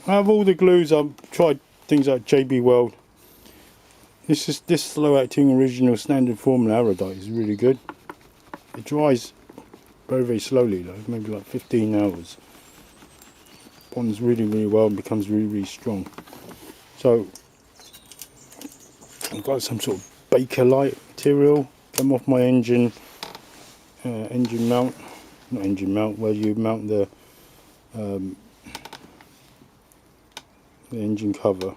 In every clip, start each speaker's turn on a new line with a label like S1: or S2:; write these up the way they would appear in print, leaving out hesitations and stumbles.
S1: Out of all the glues, I've tried things like JB Weld. This slow acting original standard formula Araldite is really good. It dries very, very slowly though, maybe like 15 hours. Bonds really, really well and becomes really, really strong. So I've got some sort of Bakelite material, come off my engine mount, not engine mount, where you mount the engine cover.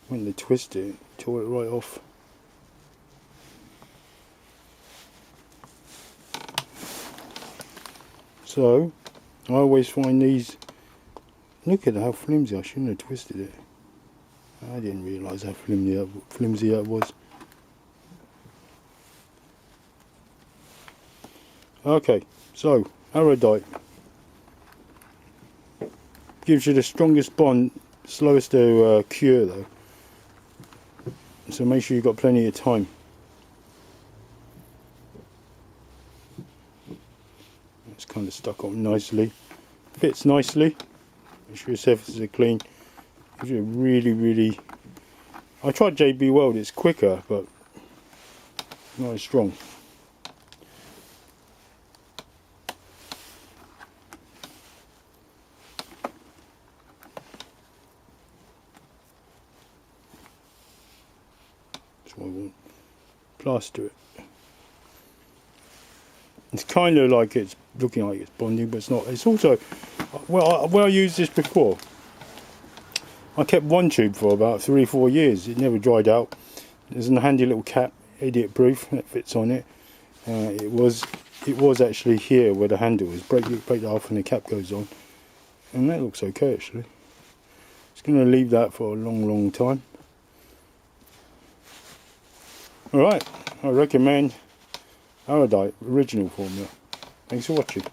S1: When they twist it, tore it right off. So I always find these, look at how flimsy, I shouldn't have twisted it. I didn't realise how flimsy that was. Okay, so Araldite gives you the strongest bond, slowest to cure though. So make sure you've got plenty of time. It's kind of stuck on nicely, fits nicely. Make sure your surfaces are clean. Gives you a really, really. I tried JB Weld, it's quicker, but not as strong. That's what I want. Plaster it. It's kind of like it's looking like it's bonding, but it's not. It's also, well, when I used this before, I kept one tube for about 3-4 years. It never dried out. There's a handy little cap, idiot proof, that fits on it. It was actually here where the handle is. Break that off and the cap goes on, and that looks okay actually. Just going to leave that for a long, long time. All right, I recommend Araldite original formula. Thanks for watching.